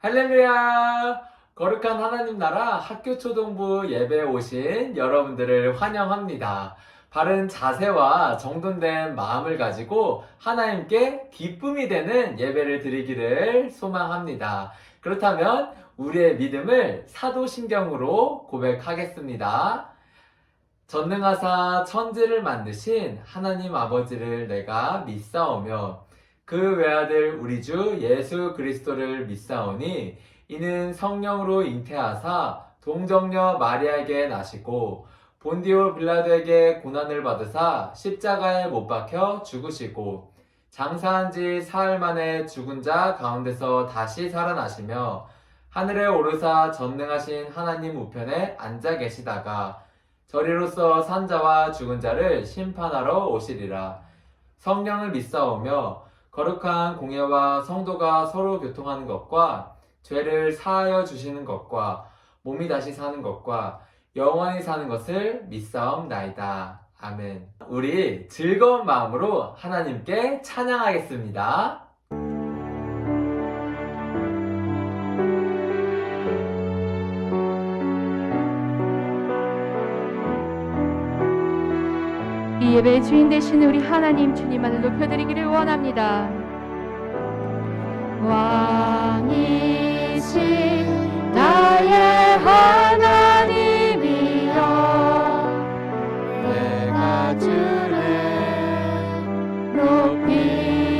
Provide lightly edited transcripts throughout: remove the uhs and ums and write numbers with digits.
할렐루야! 거룩한 하나님 나라 학교초등부 예배에 오신 여러분들을 환영합니다. 바른 자세와 정돈된 마음을 가지고 하나님께 기쁨이 되는 예배를 드리기를 소망합니다. 그렇다면 우리의 믿음을 사도신경으로 고백하겠습니다. 전능하사 천지를 만드신 하나님 아버지를 내가 믿사오며 그 외아들 우리 주 예수 그리스도를 믿사오니 이는 성령으로 잉태하사 동정녀 마리아에게 나시고 본디오 빌라도에게 고난을 받으사 십자가에 못 박혀 죽으시고 장사한 지 사흘 만에 죽은 자 가운데서 다시 살아나시며 하늘에 오르사 전능하신 하나님 우편에 앉아 계시다가 저리로서 산 자와 죽은 자를 심판하러 오시리라. 성령을 믿사오며 거룩한 공예와 성도가 서로 교통하는 것과 죄를 사하여 주시는 것과 몸이 다시 사는 것과 영원히 사는 것을 믿사옵나이다. 아멘. 우리 즐거운 마음으로 하나님께 찬양하겠습니다. 이 예배의 주인 되신 우리 하나님 주님만을 높여드리기를 원합니다. 왕이신 나의 하나님이여, 내가 주를 높이고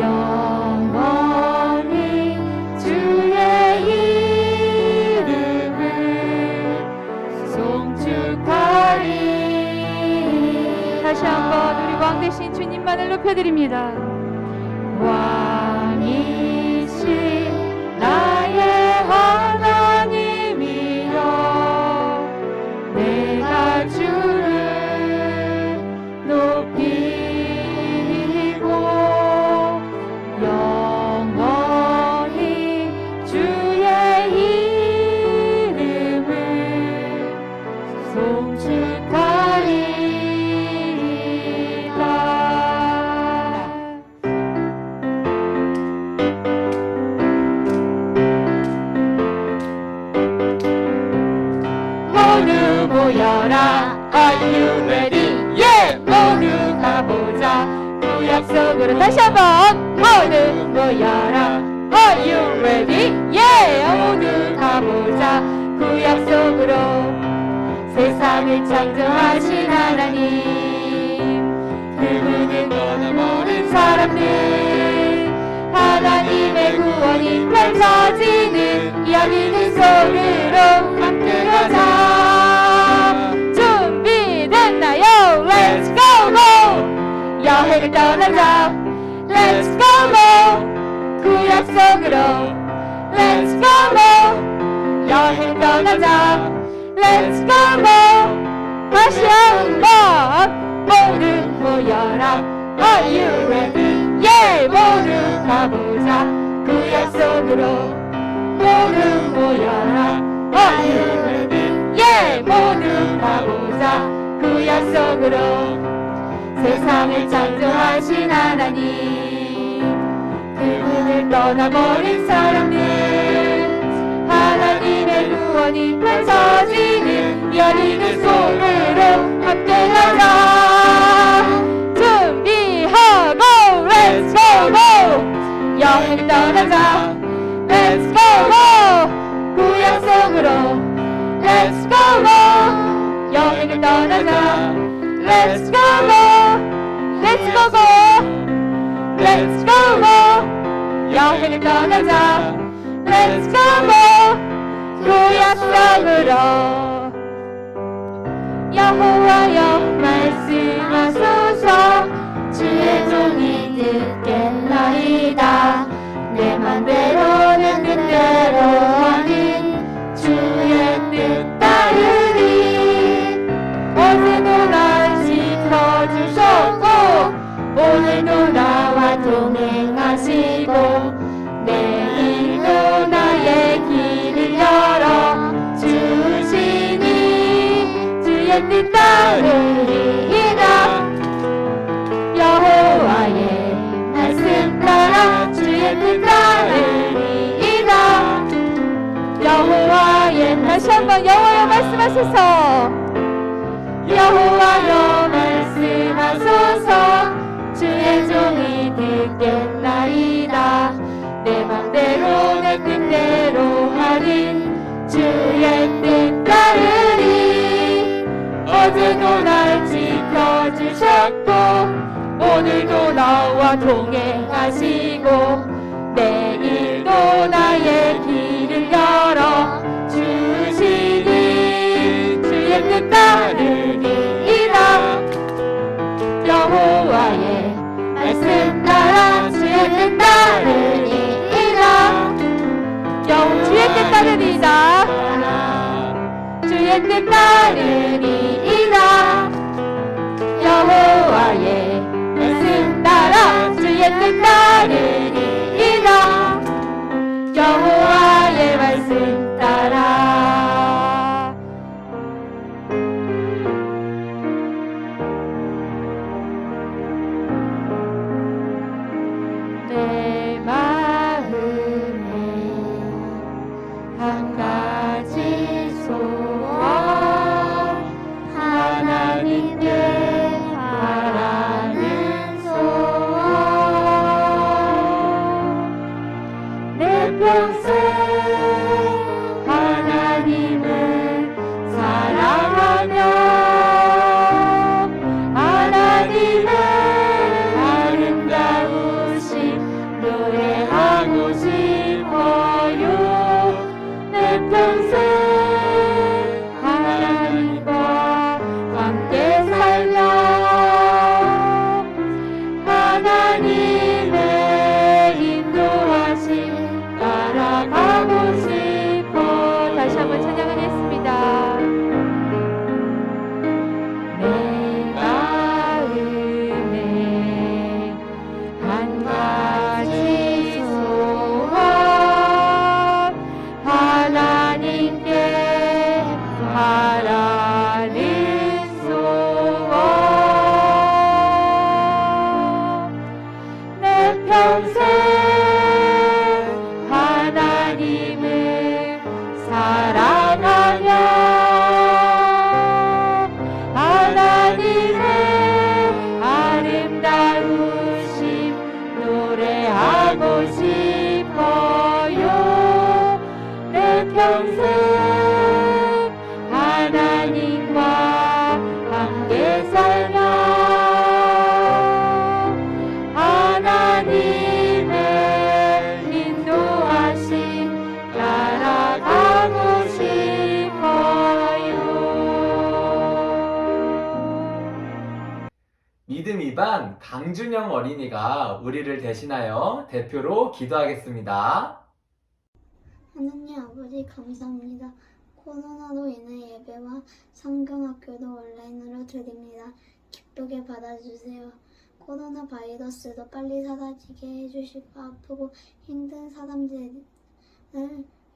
영원히 주의 이름을 송축하리. 다시 한번 우리 왕 되신 주님만을 높여드립니다. 왕이신 나의 하나님이여, 내가 주를 높이고 영원히 주의 이름을 송축하리이다. 모두 모여라, Are you ready? Yeah! 모두 가보자, 구약 속으로 다시 한번 모두 모여라, Are you ready? Yeah! 모두 가보자, 구약 속으로 세상을 창조하신 하나님, 그분을 떠나버린 사람들, 하나님의 구원이 펼쳐지는 여기는 속으로 함께 가자. 준비됐나요? Let's go go! 여행을 떠나자. Let's go go! 구약 속으로 Let's go go! 여행을 떠나자. Let's go go! 다시 한번 모두 모여라, Are you ready? Yeah! 모두 가보자, 구약 속으로 모두 모여라, Are you ready? Yeah! 모두 가보자, 구약 속으로 세상을 창조하신 하나님, 그분을 떠나버린 사람들, 하나님의 구원이 펼쳐지는 여리는 속으로 함께 가자. 준비하고 Let's go go! 여행을 떠나자. Let's go go! 구약 속으로 Let's go go! 여행을 떠나자. Let's go go! Let's go go! Let's go go! 여행을 떠나자. Let's go go! 구약 속으로 여호와여 말씀하소서, 주의 종이 듣겠나이다. 내 맘대로는 뜻대로 하는 주의 뜻 따르리. 어제도 날 지켜주셨고 오늘도 나와 동행하시고 내일도 나의 길을 열어 주시니 주의 뜻 따르리이다. 여호와의 말씀 따라 주의 뜻 어제도 날 지켜주셨고 오늘도 나와 동행하시고 내일도 나의 길을 열어 주시니 주의 뜻 따르리이다. 여호와의 말씀 따라 주의 뜻 따르리이다. 주의 뜻 따르리이다. 주의 뜻 따르리이다. 여호와의 말씀 따라 주의 뜻 따르리이다. 여호와의 말씀 따라. 내 마음에 한 가지 소원 하나님께 바라는 소원 내 평생 하나님을 사랑하며 하나님의 아름다우신 노래하고 싶어요. 내 평생 하나님과 함께 살며 하나님의 인도하심 따라가고 싶어. 다시 한번 찬양하겠습니다. 내 마음에 한 가지 소원 하나님께 바라는 소원 내 평생 하나님을 사랑하며 하나님의 아름다우심 노래하고 싶어요. 내 평생 하나님과 함께 살며 하나님의 인도하심 따라가고 싶어요. 믿음 2반 강준영 어린이가 우리를 대신하여 대표로 기도하겠습니다. 하나님 아버지 감사합니다. 코로나로 인해 예배와 성경학교도 온라인으로 드립니다. 기쁘게 받아주세요. 코로나 바이러스도 빨리 사라지게 해주시고 아프고 힘든 사람들을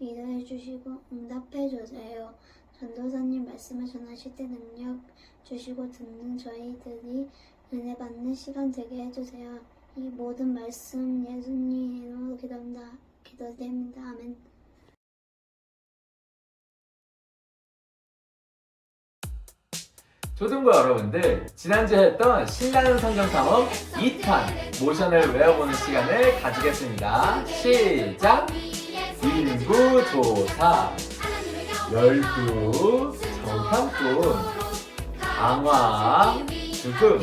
위로해 주시고 응답해 주세요. 전도사님 말씀을 전하실 때 능력 주시고 듣는 저희들이 은혜 받는 시간 되게 해주세요. 이 모든 말씀 예수님으로 기도드립니다. 아멘. 초등부 여러분들, 지난주에 했던 신나는 성경 탐험 2탄 모션을 외워보는 시간을 가지겠습니다. 시작! 인구조사, 12, 정탐꾼, 강화, 죽음,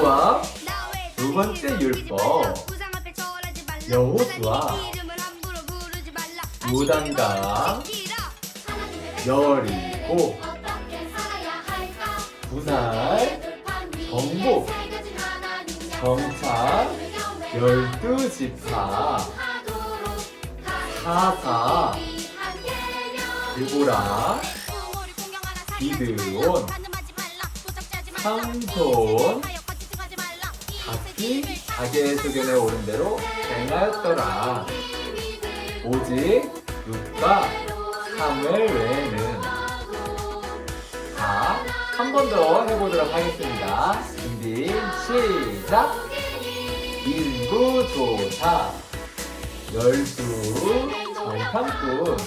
모함, 두 번째 율법, 여호수아, 요단강, 여리고, 분할, 정복, 정착, 12지파, 사사, 드보라, 기드온, 삼손, 각기 자기의 소견에 오른 대로 행하였더라. 오직 룻과 사무엘 외에는. 자, 한 번 더 해보도록 하겠습니다. 준비, 시작! 인구조사, 12, 정탐꾼,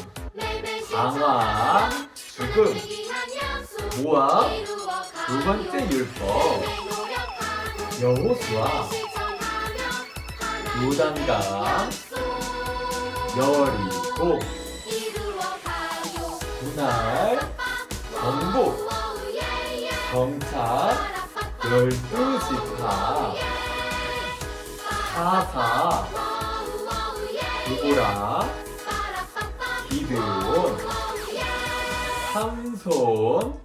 강화, 죽음, 모함, 두 번째 율법, 여호수아, 요단강, 여리고, 분할, 정복, 정착, 12지파, 사사, 두보라, 기드온, 삼손,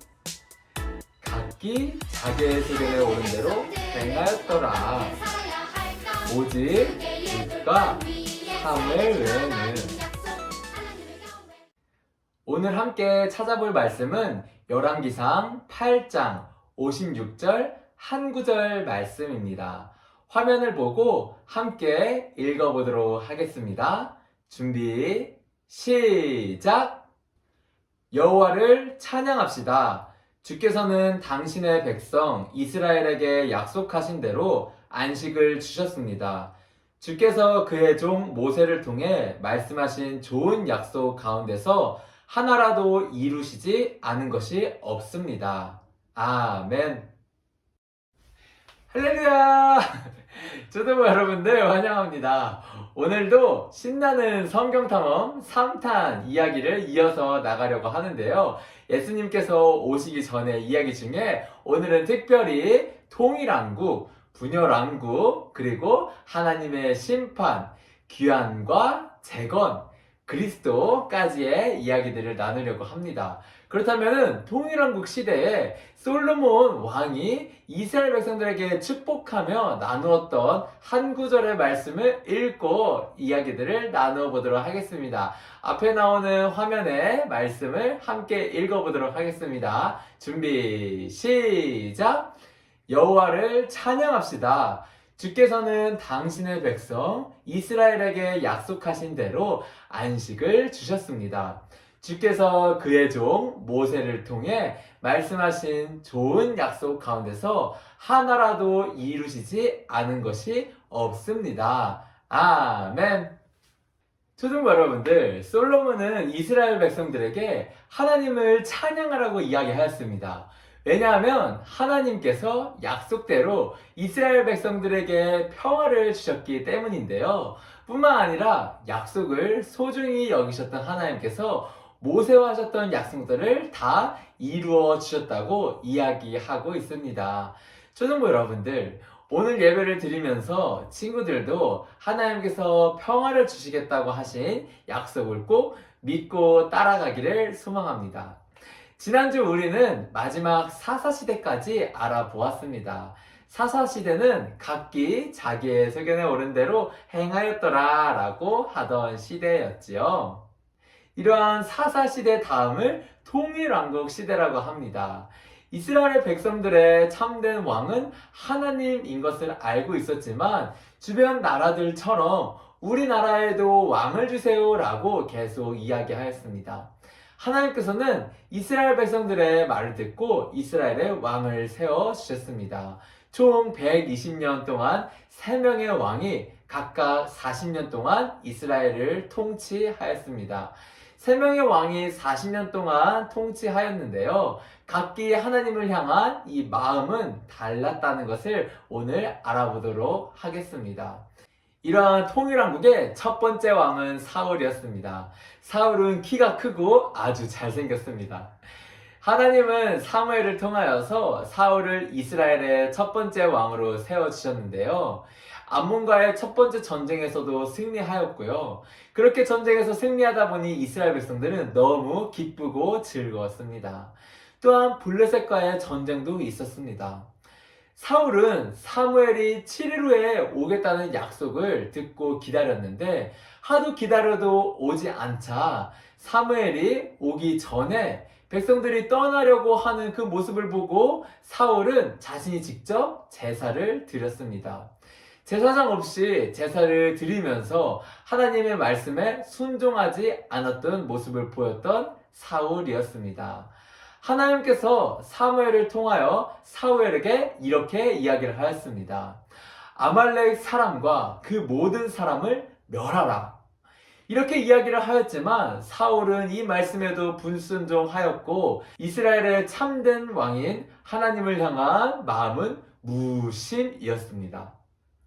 각기 자기의 소견에 오른 대로 행하였더라. 오직 룻과 사무엘 외에는. 오늘 함께 찾아볼 말씀은 열왕기상 8장 56절 한 구절 말씀입니다. 화면을 보고 함께 읽어보도록 하겠습니다. 준비, 시작! 여호와를 찬양합시다. 주께서는 당신의 백성 이스라엘에게 약속하신 대로 안식을 주셨습니다. 주께서 그의 종 모세를 통해 말씀하신 좋은 약속 가운데서 하나라도 이루시지 않은 것이 없습니다. 아멘. 할렐루야! 초등부 여러분들 환영합니다. 오늘도 신나는 성경탐험 3탄 이야기를 이어서 나가려고 하는데요. 예수님께서 오시기 전의 이야기 중에 오늘은 특별히 통일왕국, 분열왕국, 그리고 하나님의 심판, 귀환과 재건, 그리스도까지의 이야기들을 나누려고 합니다. 그렇다면 통일왕국 시대에 솔로몬 왕이 이스라엘 백성들에게 축복하며 나누었던 한 구절의 말씀을 읽고 이야기들을 나누어 보도록 하겠습니다. 앞에 나오는 화면의 말씀을 함께 읽어보도록 하겠습니다. 준비, 시작! 여호와를 찬양합시다. 주께서는 당신의 백성 이스라엘에게 약속하신 대로 안식을 주셨습니다. 주께서 그의 종 모세를 통해 말씀하신 좋은 약속 가운데서 하나라도 이루시지 않은 것이 없습니다. 아멘. 초등부 여러분들, 솔로몬은 이스라엘 백성들에게 하나님을 찬양하라고 이야기하였습니다. 왜냐하면 하나님께서 약속대로 이스라엘 백성들에게 평화를 주셨기 때문인데요. 뿐만 아니라 약속을 소중히 여기셨던 하나님께서 모세와 하셨던 약속들을 다 이루어 주셨다고 이야기하고 있습니다. 초등부 여러분들, 오늘 예배를 드리면서 친구들도 하나님께서 평화를 주시겠다고 하신 약속을 꼭 믿고 따라가기를 소망합니다. 지난주 우리는 마지막 사사시대까지 알아보았습니다. 사사시대는 각기 자기의 소견에 오른 대로 행하였더라 라고 하던 시대였지요. 이러한 사사시대 다음을 통일왕국 시대라고 합니다. 이스라엘 백성들의 참된 왕은 하나님인 것을 알고 있었지만 주변 나라들처럼 우리나라에도 왕을 주세요 라고 계속 이야기하였습니다. 하나님께서는 이스라엘 백성들의 말을 듣고 이스라엘의 왕을 세워주셨습니다. 총 120년 동안 3명의 왕이 각각 40년 동안 이스라엘을 통치하였습니다. 3명의 왕이 40년 동안 통치하였는데요. 각기 하나님을 향한 이 마음은 달랐다는 것을 오늘 알아보도록 하겠습니다. 이러한 통일왕국의 첫 번째 왕은 사울이었습니다. 사울은 키가 크고 아주 잘생겼습니다. 하나님은 사무엘을 통하여서 사울을 이스라엘의 첫 번째 왕으로 세워주셨는데요. 암몬과의 첫 번째 전쟁에서도 승리하였고요. 그렇게 전쟁에서 승리하다 보니 이스라엘 백성들은 너무 기쁘고 즐거웠습니다. 또한 블레셋과의 전쟁도 있었습니다. 사울은 사무엘이 7일 후에 오겠다는 약속을 듣고 기다렸는데 하도 기다려도 오지 않자 사무엘이 오기 전에 백성들이 떠나려고 하는 그 모습을 보고 사울은 자신이 직접 제사를 드렸습니다. 제사장 없이 제사를 드리면서 하나님의 말씀에 순종하지 않았던 모습을 보였던 사울이었습니다. 하나님께서 사무엘을 통하여 사무엘에게 이렇게 이야기를 하였습니다. 아말렉 사람과 그 모든 사람을 멸하라. 이렇게 이야기를 하였지만 사울은 이 말씀에도 불순종하였고 이스라엘의 참된 왕인 하나님을 향한 마음은 무심이었습니다.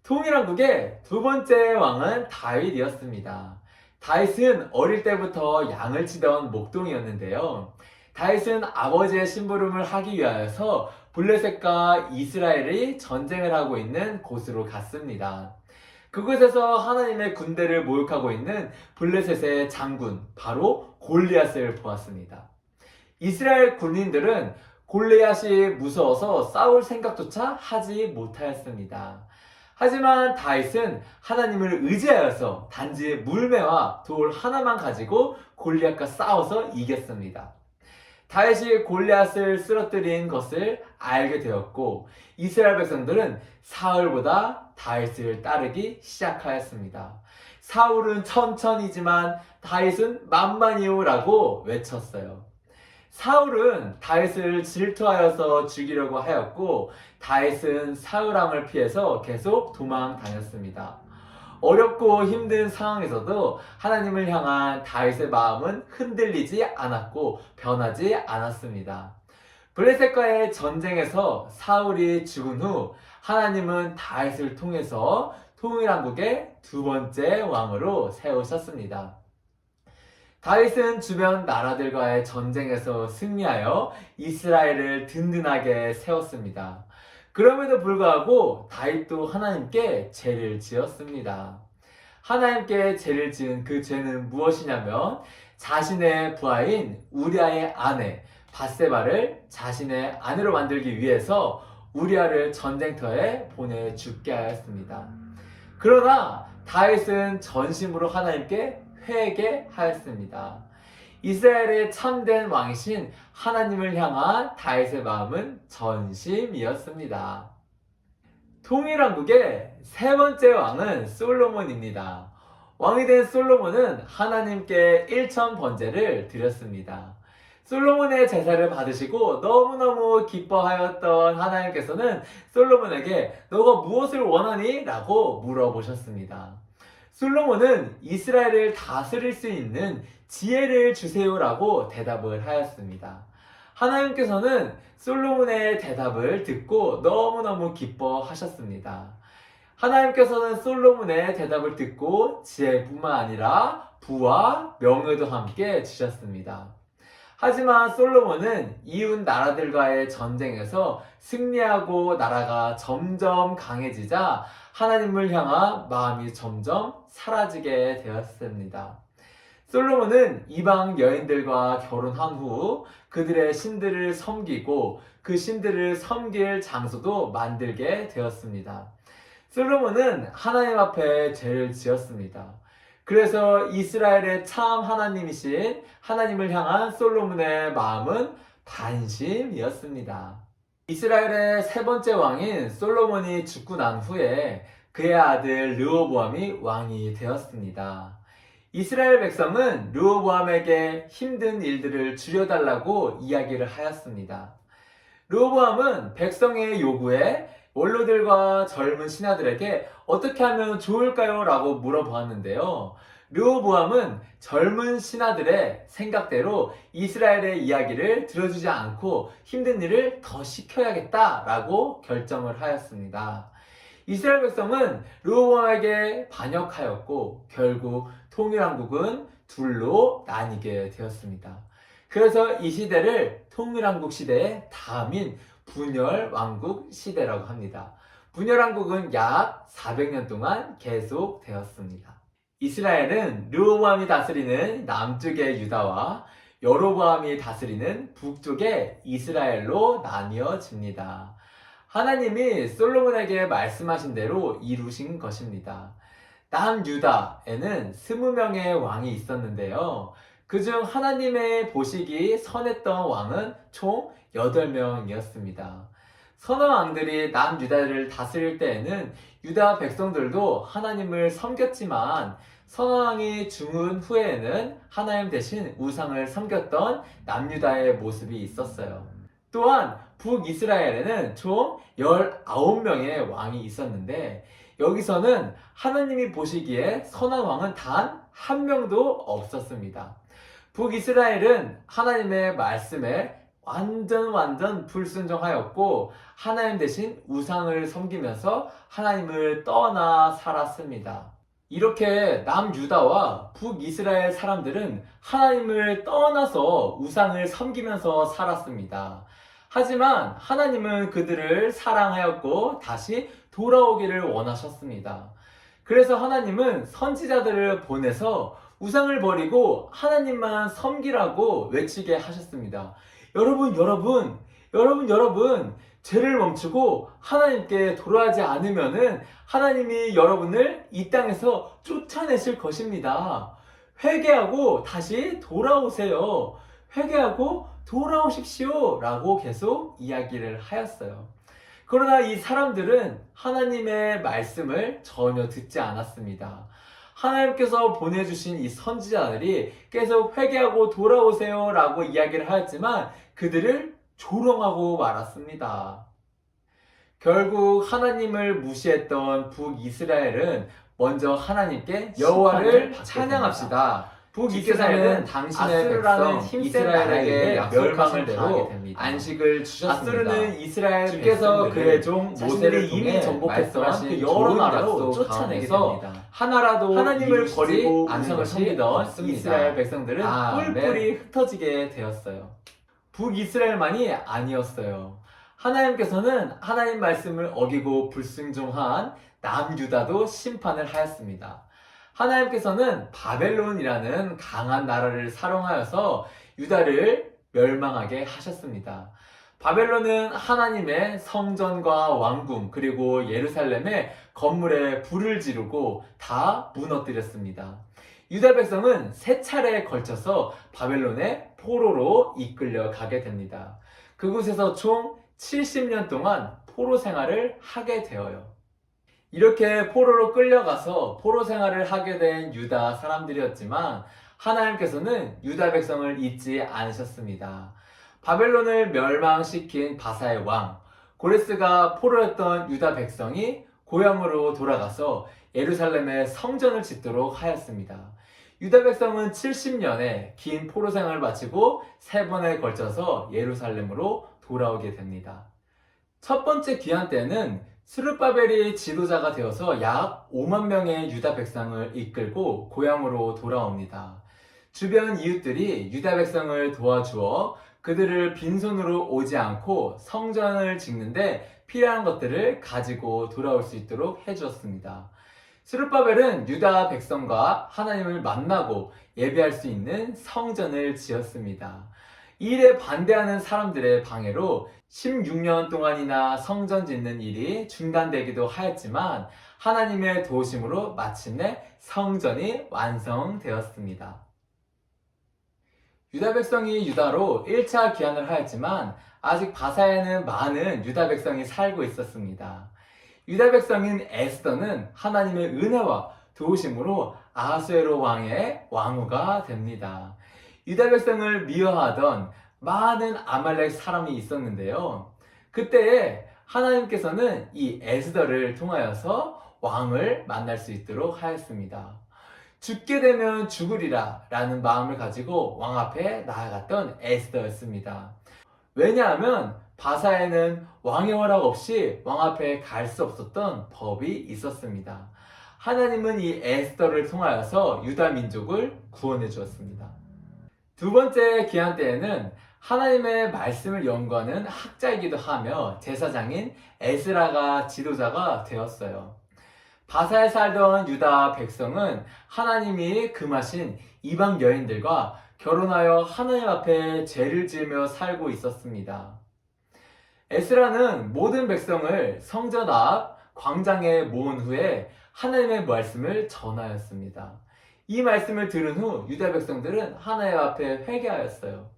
통일왕국의 두 번째 왕은 다윗이었습니다. 다윗은 어릴 때부터 양을 치던 목동이었는데요. 다윗은 아버지의 심부름을 하기 위하여서 블레셋과 이스라엘이 전쟁을 하고 있는 곳으로 갔습니다. 그곳에서 하나님의 군대를 모욕하고 있는 블레셋의 장군, 바로 골리앗을 보았습니다. 이스라엘 군인들은 골리앗이 무서워서 싸울 생각조차 하지 못하였습니다. 하지만 다윗은 하나님을 의지하여서 단지 물매와 돌 하나만 가지고 골리앗과 싸워서 이겼습니다. 다윗이 골리앗을 쓰러뜨린 것을 알게 되었고 이스라엘 백성들은 사울보다 다윗을 따르기 시작하였습니다. 사울은 천천히지만 다윗은 만만이요라고 외쳤어요. 사울은 다윗을 질투하여서 죽이려고 하였고 다윗은 사울 왕을 피해서 계속 도망 다녔습니다. 어렵고 힘든 상황에서도 하나님을 향한 다윗의 마음은 흔들리지 않았고 변하지 않았습니다. 블레셋과의 전쟁에서 사울이 죽은 후 하나님은 다윗을 통해서 통일왕국의 두 번째 왕으로 세우셨습니다. 다윗은 주변 나라들과의 전쟁에서 승리하여 이스라엘을 든든하게 세웠습니다. 그럼에도 불구하고 다윗도 하나님께 죄를 지었습니다. 하나님께 죄를 지은 그 죄는 무엇이냐면 자신의 부하인 우리아의 아내 밧세바를 자신의 아내로 만들기 위해서 우리아를 전쟁터에 보내 죽게 하였습니다. 그러나 다윗은 전심으로 하나님께 회개하였습니다. 이스라엘의 참된 왕이신 하나님을 향한 다윗의 마음은 전심이었습니다. 통일왕국의 세 번째 왕은 솔로몬입니다. 왕이 된 솔로몬은 하나님께 1천 번제를 드렸습니다. 솔로몬의 제사를 받으시고 너무너무 기뻐하였던 하나님께서는 솔로몬에게 너가 무엇을 원하니? 라고 물어보셨습니다. 솔로몬은 이스라엘을 다스릴 수 있는 지혜를 주세요라고 대답을 하였습니다. 하나님께서는 솔로몬의 대답을 듣고 너무너무 기뻐하셨습니다. 하나님께서는 솔로몬의 대답을 듣고 지혜뿐만 아니라 부와 명예도 함께 주셨습니다. 하지만 솔로몬은 이웃 나라들과의 전쟁에서 승리하고 나라가 점점 강해지자 하나님을 향한 마음이 점점 사라지게 되었습니다. 솔로몬은 이방 여인들과 결혼한 후 그들의 신들을 섬기고 그 신들을 섬길 장소도 만들게 되었습니다. 솔로몬은 하나님 앞에 죄를 지었습니다. 그래서 이스라엘의 참 하나님이신 하나님을 향한 솔로몬의 마음은 반심이었습니다. 이스라엘의 세 번째 왕인 솔로몬이 죽고 난 후에 그의 아들 르호보암이 왕이 되었습니다. 이스라엘 백성은 르호보암에게 힘든 일들을 줄여달라고 이야기를 하였습니다. 르호보암은 백성의 요구에 원로들과 젊은 신하들에게 어떻게 하면 좋을까요? 라고 물어보았는데요. 르호보암은 젊은 신하들의 생각대로 이스라엘의 이야기를 들어주지 않고 힘든 일을 더 시켜야겠다라고 결정을 하였습니다. 이스라엘 백성은 르호보암에게 반역하였고 결국 통일왕국은 둘로 나뉘게 되었습니다. 그래서 이 시대를 통일왕국 시대의 다음인 분열왕국 시대라고 합니다. 분열왕국은 약 400년 동안 계속되었습니다. 이스라엘은 르호보암이 다스리는 남쪽의 유다와 여로보암이 다스리는 북쪽의 이스라엘로 나뉘어집니다. 하나님이 솔로몬에게 말씀하신 대로 이루신 것입니다. 남유다에는 20명의 왕이 있었는데요. 그중 하나님의 보시기 선했던 왕은 총 8명이었습니다. 선한 왕들이 남유다를 다스릴 때에는 유다 백성들도 하나님을 섬겼지만 선한 왕이 죽은 후에는 하나님 대신 우상을 섬겼던 남유다의 모습이 있었어요. 또한 북이스라엘에는 총 19명의 왕이 있었는데 여기서는 하나님이 보시기에 선한 왕은 단 한 명도 없었습니다. 북이스라엘은 하나님의 말씀에 완전 불순종하였고 하나님 대신 우상을 섬기면서 하나님을 떠나 살았습니다. 이렇게 남유다와 북이스라엘 사람들은 하나님을 떠나서 우상을 섬기면서 살았습니다. 하지만 하나님은 그들을 사랑하였고 다시 돌아오기를 원하셨습니다. 그래서 하나님은 선지자들을 보내서 우상을 버리고 하나님만 섬기라고 외치게 하셨습니다. 여러분, 죄를 멈추고 하나님께 돌아가지 않으면은 하나님이 여러분을 이 땅에서 쫓아내실 것입니다. 회개하고 다시 돌아오세요. 회개하고 돌아오십시오. 라고 계속 이야기를 하였어요. 그러나 이 사람들은 하나님의 말씀을 전혀 듣지 않았습니다. 하나님께서 보내주신 이 선지자들이 계속 회개하고 돌아오세요 라고 이야기를 하였지만 그들을 조롱하고 말았습니다. 결국 하나님을 무시했던 북이스라엘은 먼저 하나님께 여호와를 찬양합시다. 북이스라엘은 당신의 백성 이스라엘에게 멸망을 대로 안식을 주셨습니다. 아수르는 이스라엘 주께서 그의 종 모세를 이미 정복했던 그 여러 나라로 쫓아내게 됩니다. 하나라도 하나님을 버리고 우상을 섬기던 이스라엘 백성들은 뿔뿔이 흩어지게 되었어요. 북이스라엘만이 아니었어요. 하나님께서는 하나님 말씀을 어기고 불순종한 남유다도 심판을 하였습니다. 하나님께서는 바벨론이라는 강한 나라를 사용하여서 유다를 멸망하게 하셨습니다. 바벨론은 하나님의 성전과 왕궁 그리고 예루살렘의 건물에 불을 지르고 다 무너뜨렸습니다. 유다 백성은 세 차례에 걸쳐서 바벨론의 포로로 이끌려 가게 됩니다. 그곳에서 총 70년 동안 포로 생활을 하게 되어요. 이렇게 포로로 끌려가서 포로 생활을 하게 된 유다 사람들이었지만 하나님께서는 유다 백성을 잊지 않으셨습니다. 바벨론을 멸망시킨 바사의 왕 고레스가 포로였던 유다 백성이 고향으로 돌아가서 예루살렘에 성전을 짓도록 하였습니다. 유다 백성은 70년의 긴 포로 생활을 마치고 3번에 걸쳐서 예루살렘으로 돌아오게 됩니다. 첫 번째 귀환 때는 스룹바벨이 지도자가 되어서 약 5만 명의 유다 백성을 이끌고 고향으로 돌아옵니다. 주변 이웃들이 유다 백성을 도와주어 그들을 빈손으로 오지 않고 성전을 짓는데 필요한 것들을 가지고 돌아올 수 있도록 해주었습니다. 스룹바벨은 유다 백성과 하나님을 만나고 예배할 수 있는 성전을 지었습니다. 이 일에 반대하는 사람들의 방해로 16년 동안이나 성전 짓는 일이 중단되기도 하였지만 하나님의 도우심으로 마침내 성전이 완성되었습니다. 유다 백성이 유다로 1차 귀환을 하였지만 아직 바사에는 많은 유다 백성이 살고 있었습니다. 유다 백성인 에스더는 하나님의 은혜와 도우심으로 아하수에로 왕의 왕후가 됩니다. 유다 백성을 미워하던 많은 아말렉 사람이 있었는데요. 그때에 하나님께서는 이 에스더를 통하여서 왕을 만날 수 있도록 하였습니다. 죽게 되면 죽으리라 라는 마음을 가지고 왕 앞에 나아갔던 에스더였습니다. 왜냐하면 바사에는 왕의 허락 없이 왕 앞에 갈 수 없었던 법이 있었습니다. 하나님은 이 에스더를 통하여서 유다 민족을 구원해 주었습니다. 두 번째 귀환 때에는 하나님의 말씀을 연구하는 학자이기도 하며 제사장인 에스라가 지도자가 되었어요. 바사에 살던 유다 백성은 하나님이 금하신 이방 여인들과 결혼하여 하나님 앞에 죄를 지으며 살고 있었습니다. 에스라는 모든 백성을 성전 앞 광장에 모은 후에 하나님의 말씀을 전하였습니다. 이 말씀을 들은 후 유다 백성들은 하나님 앞에 회개하였어요.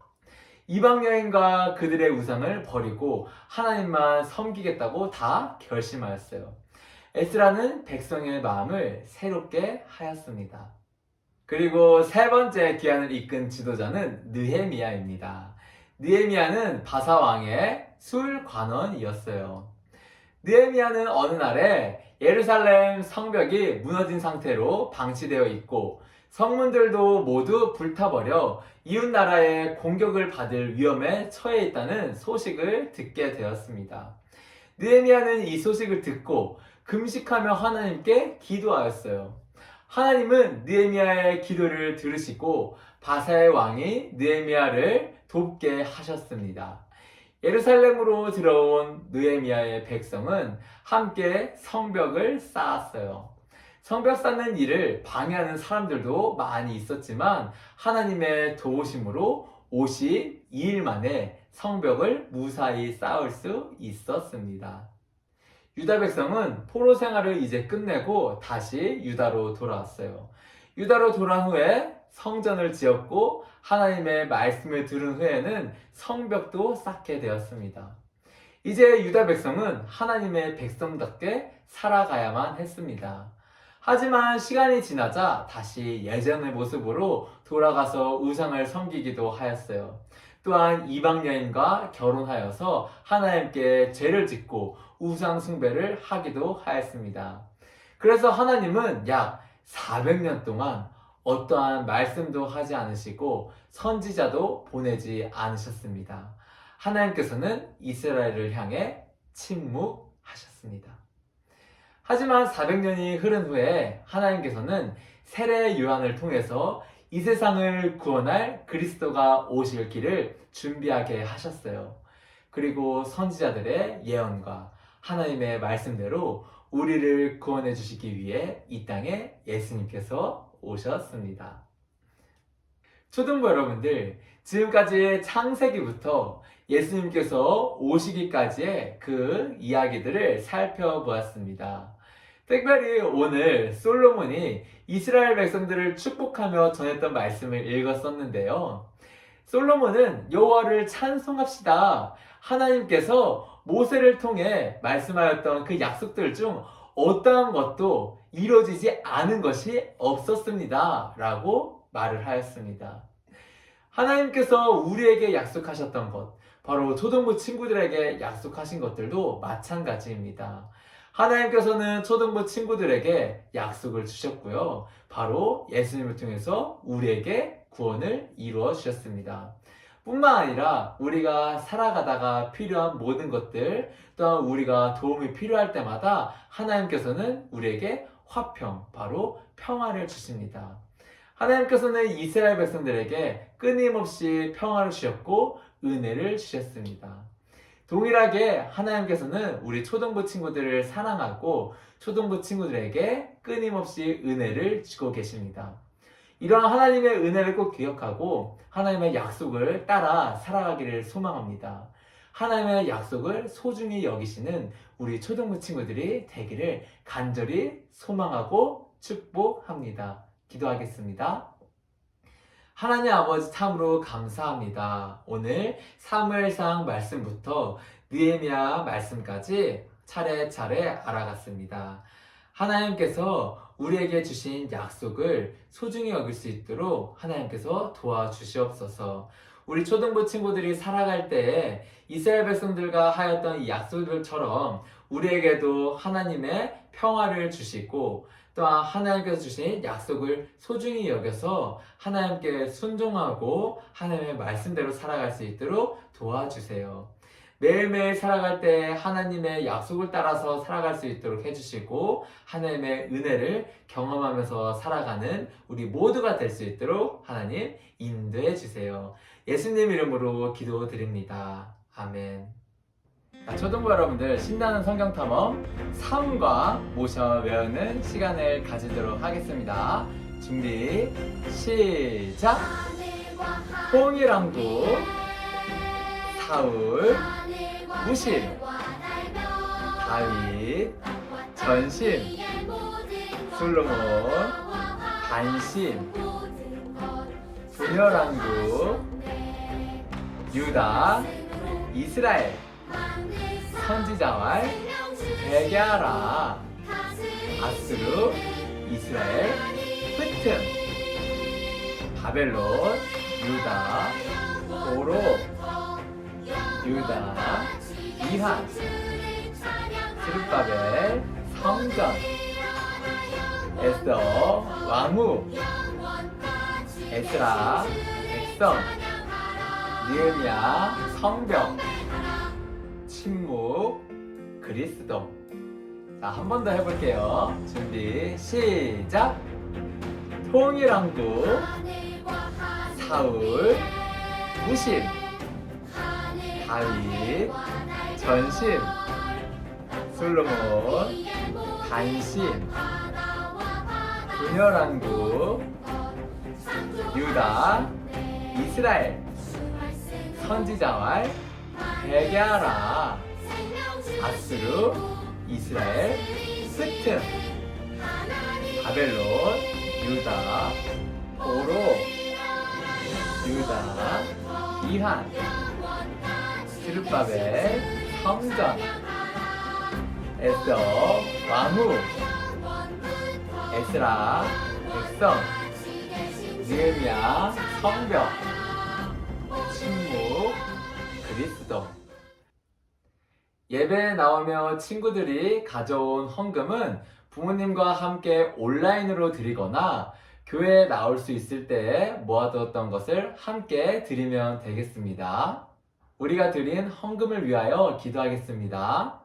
이방 여인과 그들의 우상을 버리고 하나님만 섬기겠다고 다 결심하였어요. 에스라는 백성의 마음을 새롭게 하였습니다. 그리고 세 번째 귀환을 이끈 지도자는 느헤미야입니다. 느헤미야는 바사 왕의 술관원이었어요. 느헤미야는 어느 날에 예루살렘 성벽이 무너진 상태로 방치되어 있고 성문들도 모두 불타버려 이웃 나라의 공격을 받을 위험에 처해 있다는 소식을 듣게 되었습니다. 느헤미야는 이 소식을 듣고 금식하며 하나님께 기도하였어요. 하나님은 느헤미야의 기도를 들으시고 바사의 왕이 느헤미야를 돕게 하셨습니다. 예루살렘으로 들어온 느헤미야의 백성은 함께 성벽을 쌓았어요. 성벽 쌓는 일을 방해하는 사람들도 많이 있었지만 하나님의 도우심으로 52일 만에 성벽을 무사히 쌓을 수 있었습니다. 유다 백성은 포로 생활을 이제 끝내고 다시 유다로 돌아왔어요. 유다로 돌아온 후에 성전을 지었고 하나님의 말씀을 들은 후에는 성벽도 쌓게 되었습니다. 이제 유다 백성은 하나님의 백성답게 살아가야만 했습니다. 하지만 시간이 지나자 다시 예전의 모습으로 돌아가서 우상을 섬기기도 하였어요. 또한 이방 여인과 결혼하여서 하나님께 죄를 짓고 우상 숭배를 하기도 하였습니다. 그래서 하나님은 약 400년 동안 어떠한 말씀도 하지 않으시고 선지자도 보내지 않으셨습니다. 하나님께서는 이스라엘을 향해 침묵하셨습니다. 하지만 400년이 흐른 후에 하나님께서는 세례 요한을 통해서 이 세상을 구원할 그리스도가 오실 길을 준비하게 하셨어요. 그리고 선지자들의 예언과 하나님의 말씀대로 우리를 구원해 주시기 위해 이 땅에 예수님께서 오셨습니다. 초등부 여러분들, 지금까지 창세기부터 예수님께서 오시기까지의 그 이야기들을 살펴보았습니다. 특별히 오늘 솔로몬이 이스라엘 백성들을 축복하며 전했던 말씀을 읽었었는데요. 솔로몬은 여호와를 찬송합시다. 하나님께서 모세를 통해 말씀하였던 그 약속들 중 어떠한 것도 이루어지지 않은 것이 없었습니다. 라고 말을 하였습니다. 하나님께서 우리에게 약속하셨던 것, 바로 초등부 친구들에게 약속하신 것들도 마찬가지입니다. 하나님께서는 초등부 친구들에게 약속을 주셨고요. 바로 예수님을 통해서 우리에게 구원을 이루어 주셨습니다. 뿐만 아니라 우리가 살아가다가 필요한 모든 것들, 또한 우리가 도움이 필요할 때마다 하나님께서는 우리에게 화평, 바로 평화를 주십니다. 하나님께서는 이스라엘 백성들에게 끊임없이 평화를 주셨고 은혜를 주셨습니다. 동일하게 하나님께서는 우리 초등부 친구들을 사랑하고 초등부 친구들에게 끊임없이 은혜를 주고 계십니다. 이러한 하나님의 은혜를 꼭 기억하고 하나님의 약속을 따라 살아가기를 소망합니다. 하나님의 약속을 소중히 여기시는 우리 초등부 친구들이 되기를 간절히 소망하고 축복합니다. 기도하겠습니다. 하나님 아버지 참으로 감사합니다. 오늘 사무엘상 말씀부터 느헤미야 말씀까지 차례차례 알아갔습니다. 하나님께서 우리에게 주신 약속을 소중히 여길 수 있도록 하나님께서 도와주시옵소서. 우리 초등부 친구들이 살아갈 때에 이스라엘 백성들과 하였던 이 약속들처럼 우리에게도 하나님의 평화를 주시고 또한 하나님께서 주신 약속을 소중히 여겨서 하나님께 순종하고 하나님의 말씀대로 살아갈 수 있도록 도와주세요. 매일매일 살아갈 때 하나님의 약속을 따라서 살아갈 수 있도록 해주시고 하나님의 은혜를 경험하면서 살아가는 우리 모두가 될 수 있도록 하나님 인도해 주세요. 예수님 이름으로 기도드립니다. 아멘. 초등부 여러분들, 신나는 성경탐험 3과 모셔 외우는 시간을 가지도록 하겠습니다. 준비 시작! 홍일왕국, 사울, 무심, 다윗, 전심, 솔로몬, 반심, 분열왕국, 유다, 이스라엘, 선지자왈, 베갸라, 아스루, 이스라엘, 흩음, 바벨론, 유다, 오로, 유다, 이한, 스룹바벨, 성전, 에스더, 왕후, 에스라, 백성, 느헤미야, 성벽, 침묵, 그리스도. 자, 한 번 더 해볼게요. 준비 시작! 통일왕국, 사울, 무심, 다윗, 전심, 솔로몬, 단심, 분열왕국, 유다, 이스라엘, 선지자왈, 베갸라, 아스루, 이스라엘, 스튼, 바벨론, 유다, 보로, 유다, 이한, 스룹바벨, 성전, 에서, 와후, 에스라, 백성, 느헤미야, 성벽, 침묵, 그리스도. 예배에 나오며 친구들이 가져온 헌금은 부모님과 함께 온라인으로 드리거나 교회에 나올 수 있을 때 모아두었던 것을 함께 드리면 되겠습니다. 우리가 드린 헌금을 위하여 기도하겠습니다.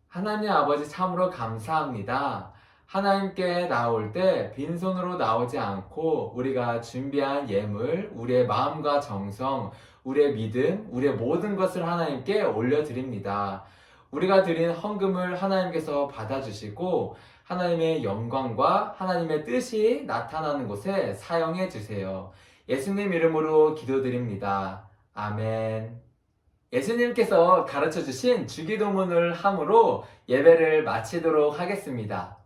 하나님 아버지 참으로 감사합니다. 하나님께 나올 때 빈손으로 나오지 않고 우리가 준비한 예물, 우리의 마음과 정성, 우리의 믿음, 우리의 모든 것을 하나님께 올려드립니다. 우리가 드린 헌금을 하나님께서 받아주시고 하나님의 영광과 하나님의 뜻이 나타나는 곳에 사용해 주세요. 예수님 이름으로 기도드립니다. 아멘. 예수님께서 가르쳐 주신 주기도문을 함으로 예배를 마치도록 하겠습니다.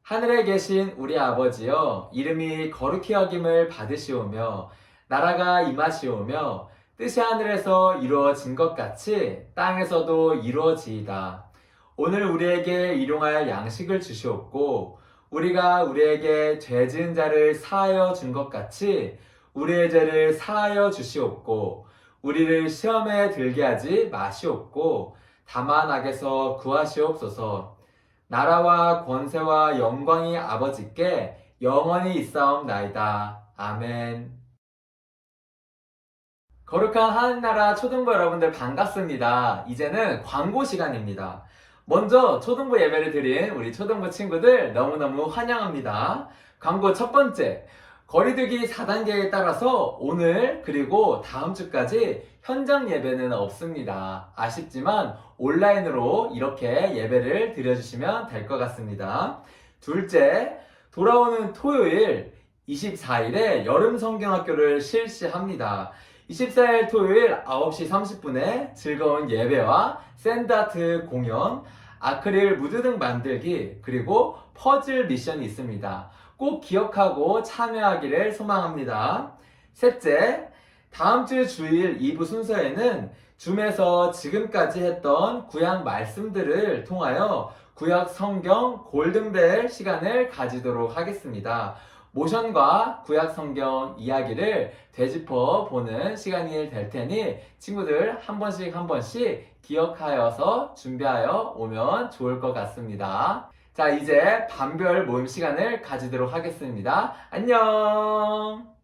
하늘에 계신 우리 아버지여, 이름이 거룩히 여김을 받으시오며 나라가 임하시오며 뜻이 하늘에서 이루어진 것 같이 땅에서도 이루어지이다. 오늘 우리에게 일용할 양식을 주시옵고 우리가 우리에게 죄 지은 자를 사하여 준 것 같이 우리의 죄를 사하여 주시옵고 우리를 시험에 들게 하지 마시옵고 다만 악에서 구하시옵소서. 나라와 권세와 영광이 아버지께 영원히 있사옵나이다. 아멘. 거룩한 하늘나라 초등부 여러분들 반갑습니다. 이제는 광고 시간입니다. 먼저 초등부 예배를 드린 우리 초등부 친구들 너무너무 환영합니다. 광고 첫 번째, 거리두기 4단계에 따라서 오늘 그리고 다음 주까지 현장 예배는 없습니다. 아쉽지만 온라인으로 이렇게 예배를 드려주시면 될 것 같습니다. 둘째, 돌아오는 토요일 24일에 여름 성경학교를 실시합니다. 24일 토요일 9시 30분에 즐거운 예배와 샌드아트 공연, 아크릴 무드 등 만들기, 그리고 퍼즐 미션이 있습니다. 꼭 기억하고 참여하기를 소망합니다. 셋째, 다음 주 주일 2부 순서에는 줌에서 지금까지 했던 구약 말씀들을 통하여 구약 성경 골든벨 시간을 가지도록 하겠습니다. 모션과 구약 성경 이야기를 되짚어 보는 시간이 될 테니 친구들 한 번씩 기억하여서 준비하여 오면 좋을 것 같습니다. 자, 이제 반별 모임 시간을 가지도록 하겠습니다. 안녕!